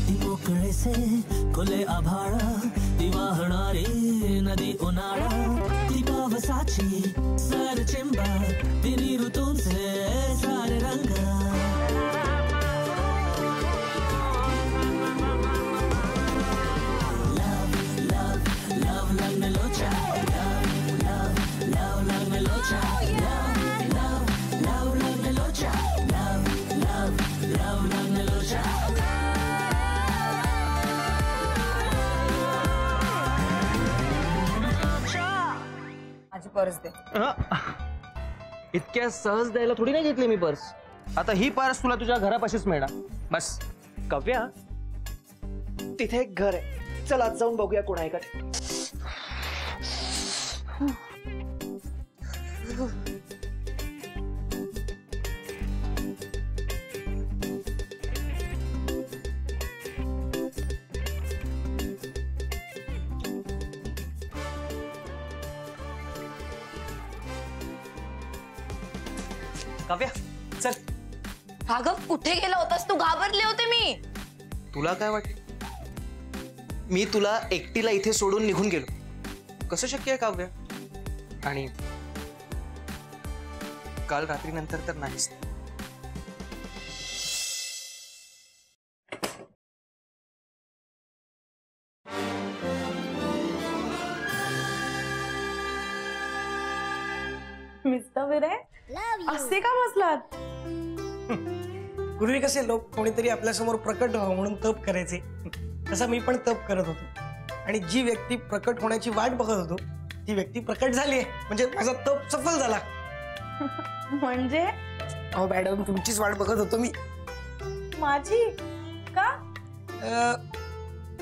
ती मोकळे से खुले आभाळा ती वाहणारी नदी उन्हाळा ती पावसाची सर चिंबा तिन्ही ऋतूंचे सारे रंग माझी पर्स दे. इतक्या सहज द्यायला थोडी नाही घेतली मी पर्स. आता ही पर्स तुला तुझ्या घरापाशीच मिळणार. बस. काव्या, तिथे एक घर आहे, चल आज जाऊन बघूया कोण आहे का ते. काव्या चल. अगं कुठे गेला होतास तू? घाबरले होते मी. तुला काय वाटलं? मी तुला एकटीला इथे सोडून निघून गेलो. कसं शक्य आहे काव्या? आणि काल रात्री नंतर तर नाहीच. मिस्टर विनय असे का बसलात? पूर्वी कसे लोक कोणीतरी आपल्यासमोर प्रकट व्हावं म्हणून तप करायचे, तसा मी पण तप करत होतो. आणि जी व्यक्ती प्रकट होण्याची वाट बघत होतो ती व्यक्ती प्रकट झाली आहे. म्हणजे माझा तप सफल झाला. म्हणजे? अहो मॅडम, तुमचीच वाट बघत होतो मी. माझी का?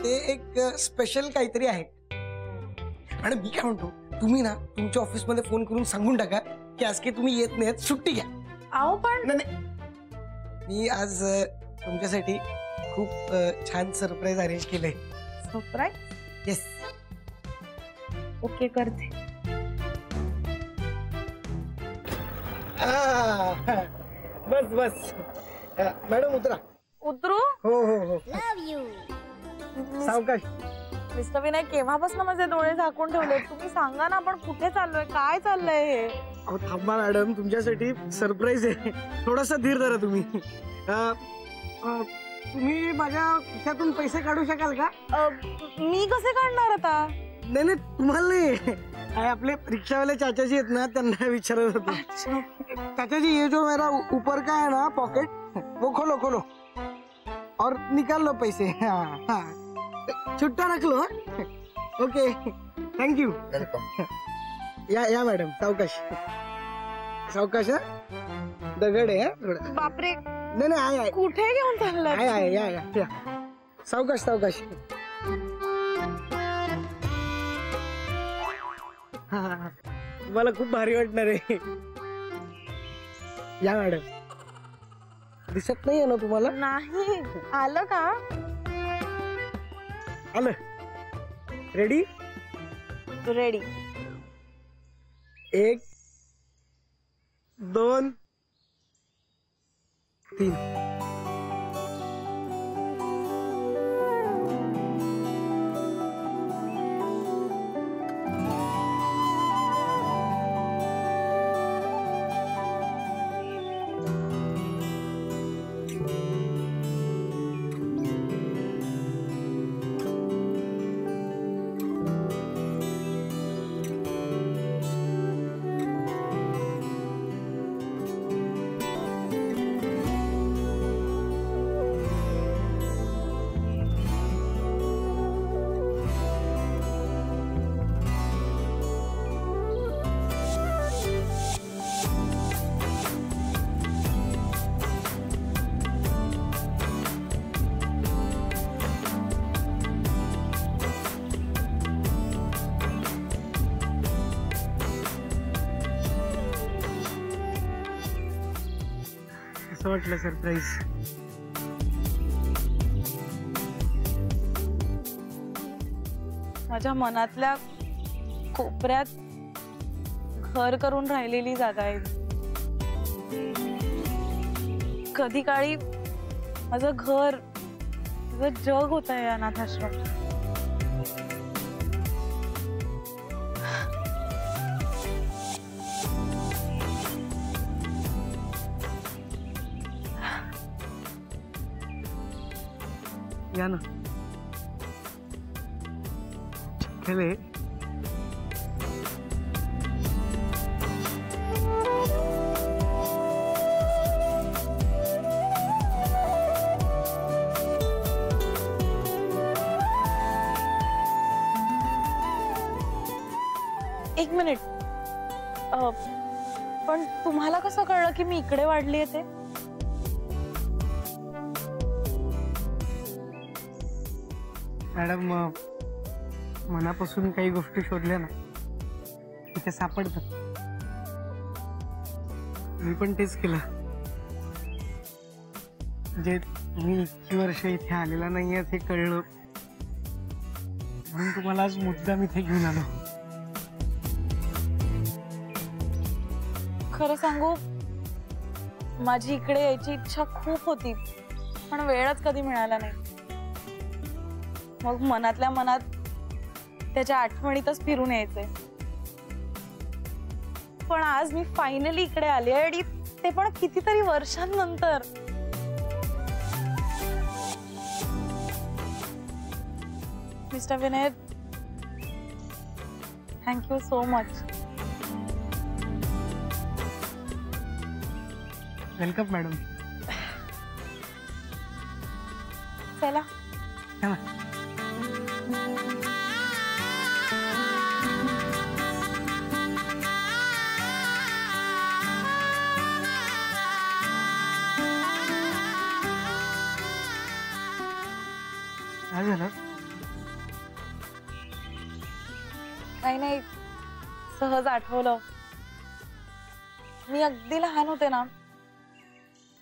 ते एक स्पेशल काहीतरी आहे. आणि मी काय म्हणतो, तुम्ही ना तुमच्या ऑफिसमध्ये फोन करून सांगून टाका की आज काही तुम्ही येत नाहीत, सुट्टी घ्या. अहो पण नाही, मी आज तुमच्यासाठी खूप छान सरप्राईज अरेंज केलंय. सरप्राईज? येस. ओके करते. बस बस मॅडम उतरा. उतरू? हो हो हो. सावकाश. मिस्टर विनय केव्हापासून माझे डोळे झाकून ठेवले? तुम्ही सांगा ना, आपण कुठे चाललोय? काय चाललंय हे? अहो थांबा मॅडम, तुमच्यासाठी सरप्राईज आहे. थोडासा धीर धरा तुम्ही. तुम्ही माझ्या खिशातून पैसे काढू शकाल का? मी कसे काढणार आता? नाही नाही, तुम्हाला नाही. आपले रिक्षावाले चाचाजी आहेत ना, त्यांना विचारत होते. चाचाजी, ये जो मेरा ऊपर का है ना पॉकेट, वो खोलो खोलो और निकाल लो पैसे. हाँ हाँ, छुट्टा रख लो. Okay, thank you. या मॅडम, सावकाश सावकाश. दगड आहे थोडा. बापरे. नाही नाही, आहे. कुठे घेऊन चाललाय? आहे या सावकाश सावकाश. हा, मला खूप भारी वाटणार आहे. या मॅडम. दिसत नाहीये ना तुम्हाला? नाही. आलं का? आलं. रेडी? रेडी. 1 2 3. कसं वाटलं सरप्राईज? माझ्या मनातल्या कोपऱ्यात घर करून राहिलेली जागा आहे. कधी काळी माझं घर तुझं जग होत आहे अनाथाश्रम. या ना खेळे. एक मिनिट, पण तुम्हाला कसं कळलं की मी इकडे वाढली आहे ते? मॅडम मनापासून काही गोष्टी शोधल्या ना तिथे सापडतात. मी पण तेच केलं. म्हणजे मी इतकी वर्ष इथे आलेला नाहीये हे कळलं म्हणून तुम्हाला आज मुद्दाम इथे घेऊन आलो. खरं सांगू, माझी इकडे यायची इच्छा खूप होती, पण वेळच कधी मिळाला नाही. मग मनातल्या मनात त्याच्या आठवणीतच फिरून यायचंय. पण आज मी फायनली इकडे आले आणि ते पण कितीतरी वर्षांनंतर. Mister Vinay, thank you so much. Welcome madam. चला. काय झालं? काही नाही, सहज आठवलं. मी अगदी लहान होते ना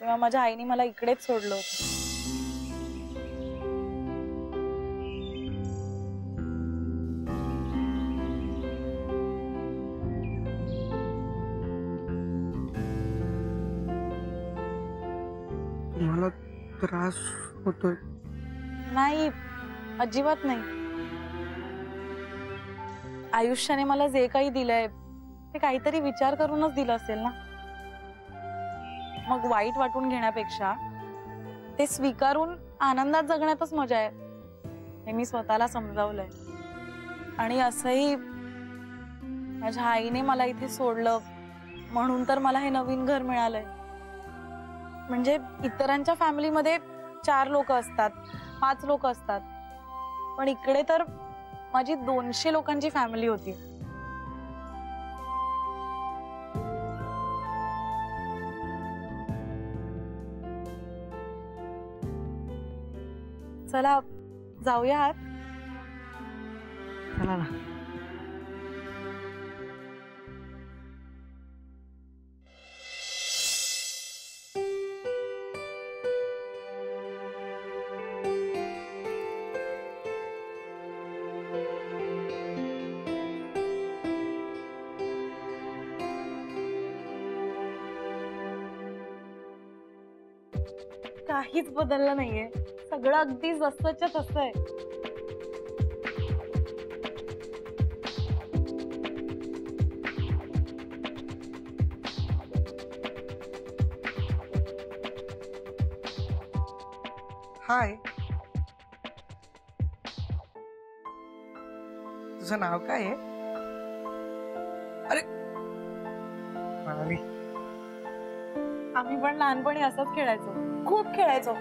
तेव्हा माझ्या आईने मला इकडेच सोडलं होतं. मला त्रास होतोय? नाही, अजिबात नाही. आयुष्याने मला जे काही दिलंय ते काहीतरी विचार करूनच दिलं असेल ना. मग वाईट वाटून घेण्यापेक्षा ते स्वीकारून आनंदात जगण्यातच मजा आहे, हे मी स्वतःला समजावलंय. आणि असंही माझ्या आईने मला इथे सोडलं म्हणून तर मला हे नवीन घर मिळालंय. म्हणजे इतरांच्या फॅमिलीमध्ये 4 लोक असतात, 5 लोक असतात, पण इकडे तर माझी 200 लोकांची फॅमिली होती. चला जाऊया आत. चला ना. काहीच बदललं नाहीये, सगळं अगदी जसंच्या तसं आहे. हाय, तुझं नाव काय आहे? अरे म्हणाली. आम्ही पण लहानपणी असंच खेळायचो, खूप खेळायचो.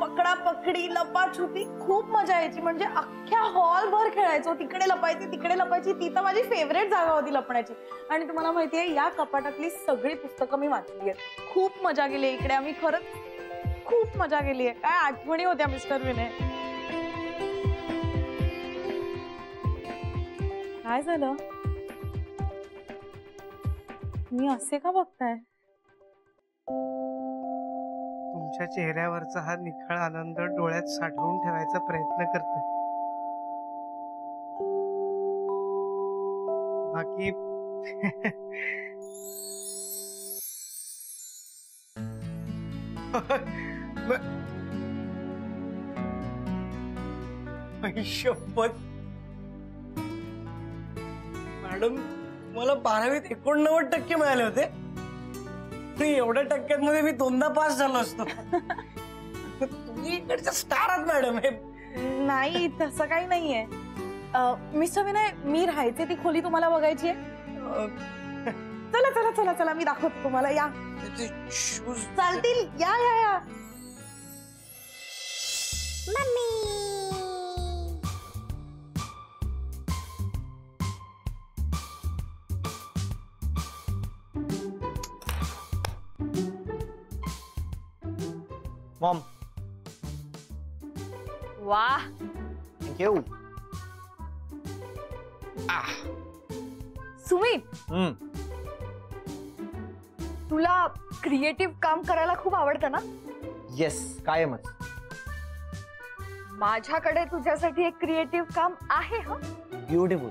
पकडा पकडी, लपाछुपी, खूप मजा यायची. म्हणजे अख्ख्या हॉल भर खेळायचो. तिकडे लपायची, तिकडे लपायची. ती तर माझी फेवरेट जागा होती लपण्याची. आणि तुम्हाला माहितीये, या कपाटातली सगळी पुस्तकं मी वाचली आहेत. खूप मजा गेली इकडे आम्ही, खरंच खूप मजा गेली आहे. काय आठवणी होत्या मिस्टर विनय. काय झालं? मी असे का बघताय? तुमच्या चेहऱ्यावरचा हा निखळ आनंद डोळ्यात साठवून ठेवायचा प्रयत्न करते. बाकी शपथ मॅडम, मला 12वीत 89% मिळाले होते. एवढ्या टक्क्यांमध्ये मी 2दा पास झालो असतो. तुम्ही इकडच्या स्टार आहात मॅडम. हे नाही, तसं काही नाहीये. मिस्टर विनय, मी राहायचे ती खोली तुम्हाला बघायची आहे? चला चला चला चला, मी दाखवतो तुम्हाला. या, शूज चालतील. या या या. मॉम. वाह, थँक्यू. सुमित, तुला क्रिएटिव्ह काम करायला खूप आवडतं ना? येस, कायमच. माझ्याकडे तुझ्यासाठी एक क्रिएटिव्ह काम आहे. हा, ब्युटिफुल.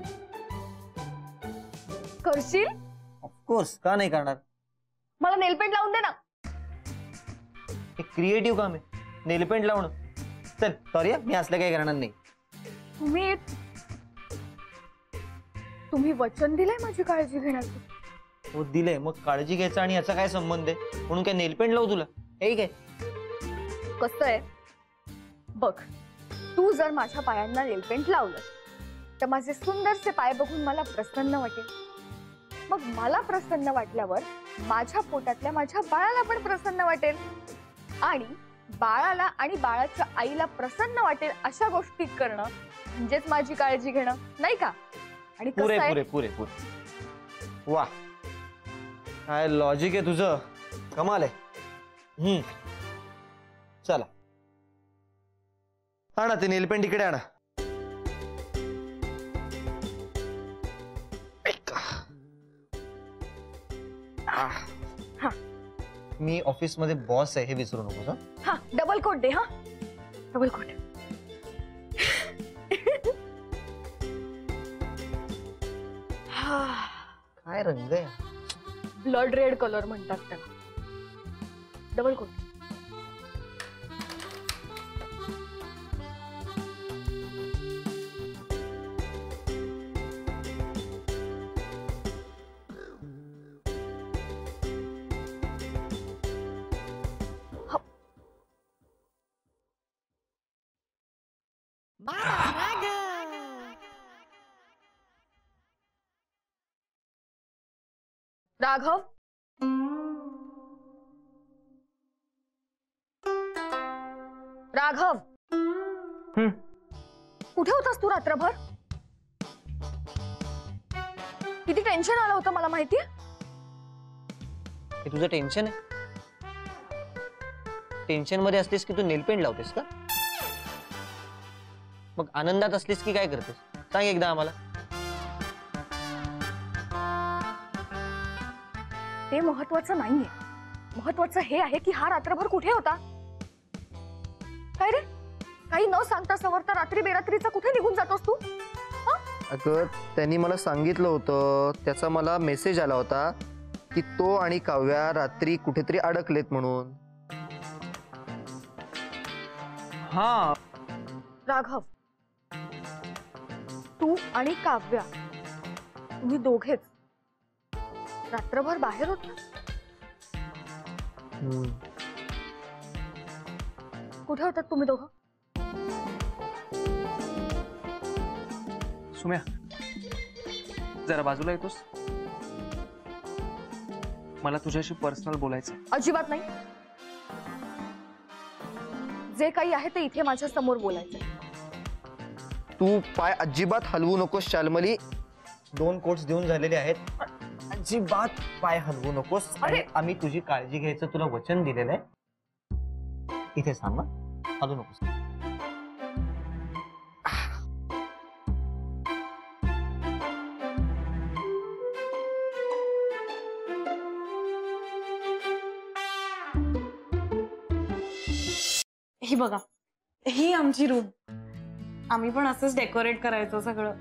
करशील? ऑफकोर्स, का नाही करणार. मला नेलपेंट लावून दे ना. एक क्रिएटिव्ह काम आहे, नेलपेंट लावणं. चल सॉरी, मी असलं काही करणार नाही. तुम्ही वचन दिलंय माझी काळजी घेण्याचं. हो दिलंय, मग काळजी घ्यायचा आणि याचा काय संबंध आहे? म्हणून काय नेलपेंट लावू तुला? ठीक आहे. कसं आहे बघ, तू जर माझ्या पायांना नेलपेंट लावलं तर माझे सुंदरसे पाय बघून मला प्रसन्न वाटेल. मग मला प्रसन्न वाटल्यावर माझ्या पोटातल्या माझ्या बाळाला पण प्रसन्न वाटेल, आणि बाळाला आणि बाळाच्या आईला प्रसन्न वाटेल अशा गोष्टी करणं म्हणजेच माझी काळजी घेणं, नाही का? आणि पुरे पुरे पुरे पुरे. वा, काय लॉजिक आहे तुझं, कमाल आहे. चला आणा ते नेलपेंट इकडे आणा. मी ऑफिस मध्ये बॉस आहे हे विसरू नको. हा, डबल कोट दे. हा, डबल कोट. काय रंग आहे? ब्लड रेड कलर म्हणतात त्याला. Double coat. राघव, राघव, कुठे होतास तू रात्रभर? किती टेन्शन आलं होतं मला माहितीये. हे तुझं टेन्शन आहे? टेन्शन मध्ये असतेस की तू नेलपेंट लावतेस का? मग आनंदात असलीस की काय करतेस? सांग एकदा आम्हाला. ते महत्वाचं नाहीये. महत्वाचं हे आहे की हा रात्रभर कुठे होता? काय रे, काही न सांगता सवरता रात्री बेरात्रीचा कुठे निघून जातोस तू? अगं, त्यांनी मला सांगितलं होतं, त्याचा मला मेसेज आला होता की तो आणि काव्या रात्री कुठेतरी अडकलेत म्हणून. हा राघव, तू आणि काव्या तुम्ही दोघेच रात्रभर बाहेर होता? कुठे होतात तुम्ही दोघं? सुम्या, जरा बाजूला येतोस? मला तुझ्याशी पर्सनल बोलायचं. अजिबात नाही. जे काही आहे ते इथे माझ्या समोर बोलायचं. तू पाय अजिबात हलवू नकोस शालमली. 2 कोट्स देऊन झालेले आहेत. अजिबात पाय हलवू नकोस. आणि आम्ही तुझी काळजी घ्यायचं तुला वचन दिलेलं आहे. इथे सांग, हलवू नकोस. ही बघा, ही आमची रूम. आम्ही पण असंच डेकोरेट करायचो सगळं.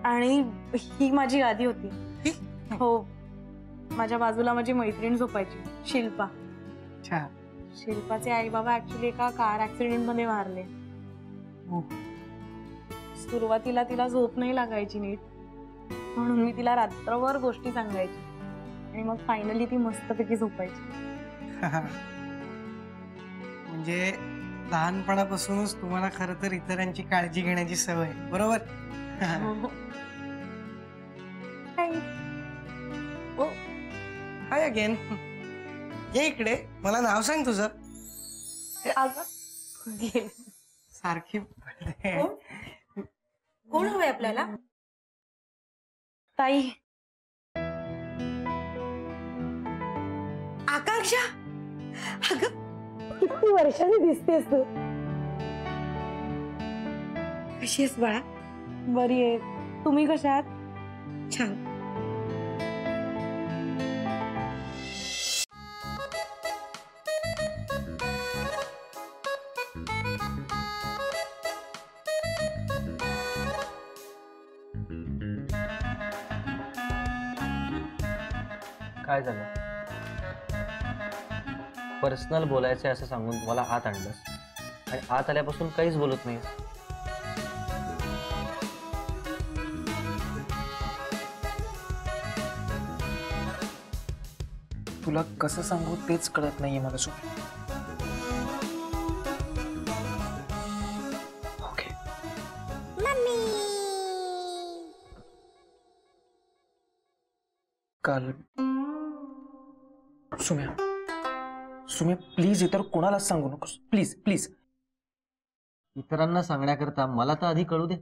आणि ही माझी गादी होती. हो, माझ्या बाजूला माझी मैत्रीण झोपायची, शिल्पा. शिल्पाचे आई बाबा ऍक्च्युली एका कार ऍक्सिडेंट मध्ये वारले. सुरुवातीला तिला झोप नाही लागायची नीट, म्हणून मी तिला रात्रभर गोष्टी सांगायची आणि मग फायनली ती मस्तपैकी झोपायची. म्हणजे लहानपणापासूनच तुम्हाला खरं तर इतरांची काळजी घेण्याची सवय, बरोबर? हाय अगेन. ये इकडे, मला नाव सांग तुझं. सारखी कोण हवंय आपल्याला? ताई. आकांक्षा, अगं किती वर्षांनी दिसतेस तू. कशी आहेस बाळा? बरी आहे. तुम्ही कशा आहात? छान. काय झालं? पर्सनल बोलायचंय असं सांगून मला आत आणलंस आणि आत आल्यापासून काहीच बोलत नाहीस. तुला कसं सांगू तेच कळत नाहीये मला सुमी. ओके. काल सुम्या प्लीज इतर कोणालाच सांगू नकोस. Please please. इतरांना सांगण्याकरता मला तर आधी कळू दे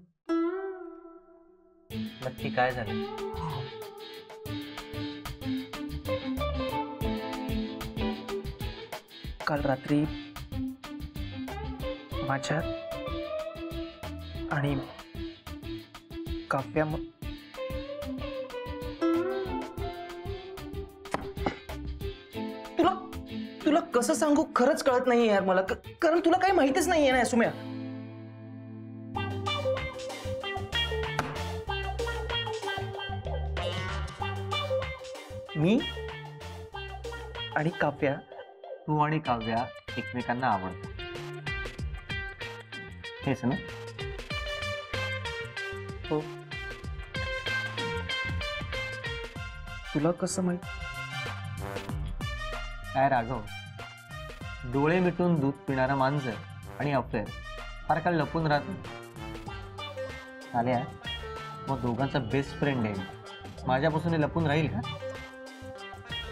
नक्की काय झालं. काल रात्री माझ्या आणि काव्या तुला कसं सांगू खरंच कळत नाहीये यार मला, कारण तुला काही माहितीच नाहीये ना सुम्या. मी आणि काव्या, तू आणि काव्या एकमेकांना आवडतो हेच ना? हो. तुला कसं माहित? काय राघव, डोळे मिटून दूध पिणारा मांजर आणि अफेअर फार काळ लपून राहतो. आल्या मग दोघांचा बेस्ट फ्रेंड आहे, माझ्यापासून हे लपून राहील का?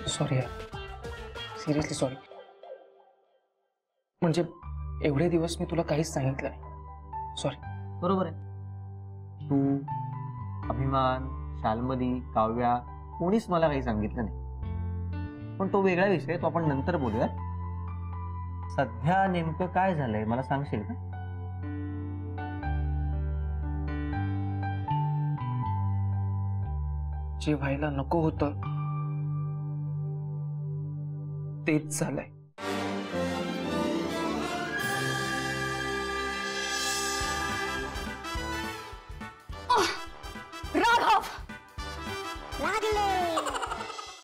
सॉरी यार, सिरियसली सॉरी. म्हणजे एवढे दिवस मी तुला काहीच सांगितलं नाही. सॉरी. बरोबर आहे. तू, अभिमान, शाल्मली, काव्या कोणीच मला काही सांगितलं नाही. पण तो वेगळा विषय, तो आपण नंतर बोलूया. सध्या नेमकं काय झालंय मला सांगशील का? जे व्हायला नको होतं तेच झालंय.